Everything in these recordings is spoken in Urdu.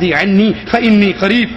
عنی فإنی قریب.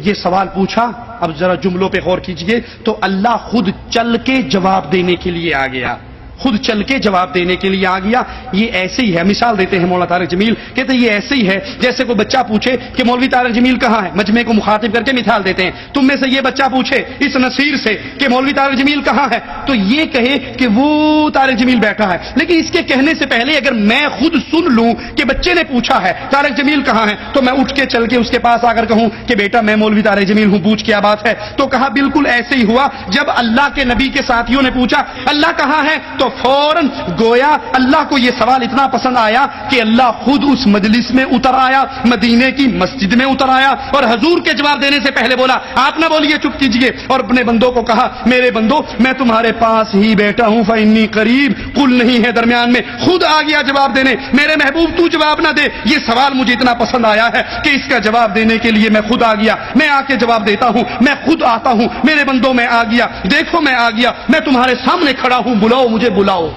یہ سوال پوچھا، اب ذرا جملوں پہ غور کیجئے، تو اللہ خود چل کے جواب دینے کے لیے آ گیا، خود چل کے جواب دینے کے لیے آ گیا. یہ ایسے ہی ہے، مثال دیتے ہیں مولانا طارق جمیل، کہتے ہیں یہ ایسے ہی ہے جیسے کوئی بچہ پوچھے کہ مولوی طارق جمیل کہاں ہے. مجمع کو مخاطب کر کے مثال دیتے ہیں، تم میں سے یہ بچہ پوچھے اس نصیر سے کہ مولوی طارق جمیل کہاں ہے، تو یہ کہے کہ وہ طارق جمیل بیٹھا ہے. لیکن اس کے کہنے سے پہلے اگر میں خود سن لوں کہ بچے نے پوچھا ہے طارق جمیل کہاں ہے، تو میں اٹھ کے چل کے اس کے پاس آ کر کہوں کہ بیٹا میں مولوی طارق جمیل ہوں، پوچھ کیا بات ہے. تو کہا بالکل ایسے ہی ہوا جب اللہ کے نبی کے ساتھیوں نے پوچھا اللہ کہاں ہے، تو فوراً گویا اللہ کو یہ سوال اتنا پسند آیا کہ اللہ خود اس مجلس میں اتر آیا، مدینے کی مسجد میں اتر آیا، اور حضور کے جواب دینے سے پہلے بولا آپ نہ بولیے، چپ کیجئے. اور اپنے بندوں کو کہا میرے بندو میں تمہارے پاس ہی بیٹھا ہوں، فإنی قریب، قل نہیں ہے درمیان میں، خود آ گیا جواب دینے. میرے محبوب تو جواب نہ دے، یہ سوال مجھے اتنا پسند آیا ہے کہ اس کا جواب دینے کے لیے میں خود آ گیا. میں آ کے جواب دیتا ہوں، میں خود آتا ہوں. میرے بندوں میں آ گیا، دیکھو میں آ گیا، میں تمہارے سامنے کھڑا ہوں، بلاؤ مجھے بلاؤ.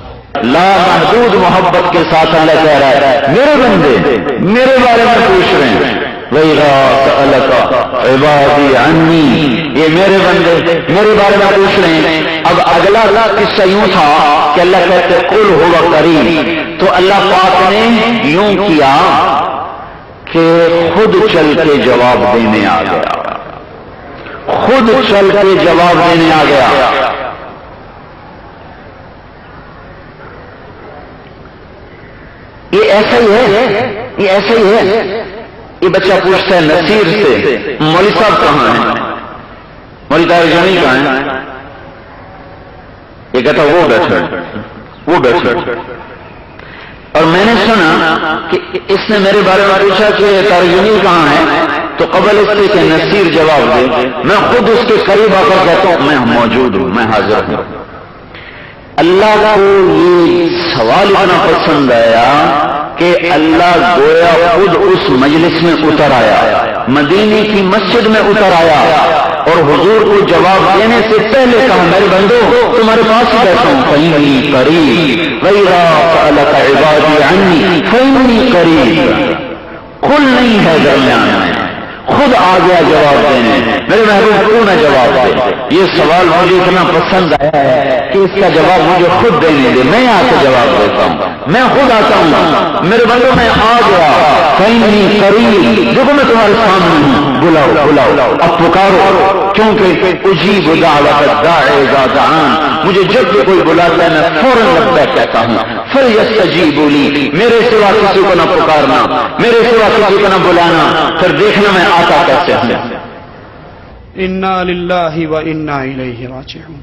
لا محدود محبت کے ساتھ اللہ کہہ رہا ہے میرے بندے میرے بارے میں پوچھ رہے ہیں. وَإِذَا سَأَلَكَ عِبَادِي عَنِّي، یہ میرے بندے میرے بارے میں پوچھ رہے ہیں. اب اگلا قصہ یوں تھا کہ اللہ کہتے قُلْ هُوَ قَرِيبٌ، تو اللہ پاک نے یوں کیا کہ خود چل کے جواب دینے آ گیا، خود چل کے جواب دینے آ گیا. یہ ایسا ہی ہے، یہ ایسا ہی ہے. یہ بچہ پوچھتا ہے نصیر سے مولوی صاحب کہاں ہیں، مولوی طارق جمیل کہاں ہیں. یہ کہتا وہ بیٹھا، وہ بیٹھا. اور میں نے سنا کہ اس نے میرے بارے میں پوچھا کہ طارق جمیل کہاں ہے، تو قبل اس سے کہ نصیر جواب دے میں خود اس کے قریب آ کر کہتا ہوں میں موجود ہوں، میں حاضر ہوں. اللہ کو یہ سوال اتنا پسند آیا کہ اللہ گویا خود اس مجلس میں اتر آیا، مدینے کی مسجد میں اتر آیا، اور حضور کو جواب دینے سے پہلے کہا میرے بندو تمہارے پاس ہی بیٹھا ہوں، فإنی قریب وَإِذَا سَأَلَكَ عِبَادِي عَنِّی فإنی قریب. کھل نہیں ہے درمیان میں، خود آ گیا جواب دینے. میرے محبوب کیوں نہ جواب دے. یہ سوال مجھے اتنا پسند آیا ہے کہ اس کا جواب مجھے خود دینے دے، میں آ کے جواب دیتا ہوں، میں خود آتا ہوں. میرے بندوں میں آ گیا، فإنی قریب، دیکھو میں تمہارے سامنے ہوں، بلاؤ بلاؤ، اب پکارو، کیونکہ اجیب دعوت الداعی اذا دعان، مجھے جب بھی کوئی بلاتا ہے میں فوراً لبیک کہتا ہوں. فلیستجیبوا لی، میرے سوا کسی کو نہ پکارنا، میرے سوا کسی کو نہ بلانا، پھر دیکھنا میں آتا کیسے ہوں. انا للہ و انا الیہ راجعون.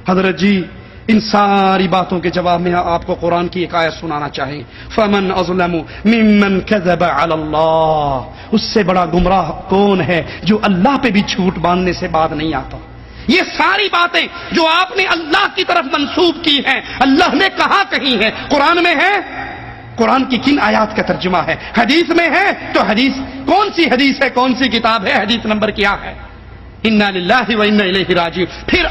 حضرت جی ان ساری باتوں کے جواب میں آپ کو قرآن کی ایک آیت سنانا چاہیں. فمن اظلم ممن کذب علی اللہ، اس سے بڑا گمراہ کون ہے جو اللہ پہ بھی جھوٹ باندھنے سے بات نہیں آتا. یہ ساری باتیں جو آپ نے اللہ کی طرف منسوب کی ہیں اللہ نے کہاں کہی ہیں؟ قرآن میں ہے. قرآن کی کن آیات کا ترجمہ ہے؟ حدیث میں ہے. تو حدیث کون سی حدیث ہے، کون سی کتاب ہے، حدیث نمبر کیا ہے؟ انا للہ و انا الیہ راجعون. پھر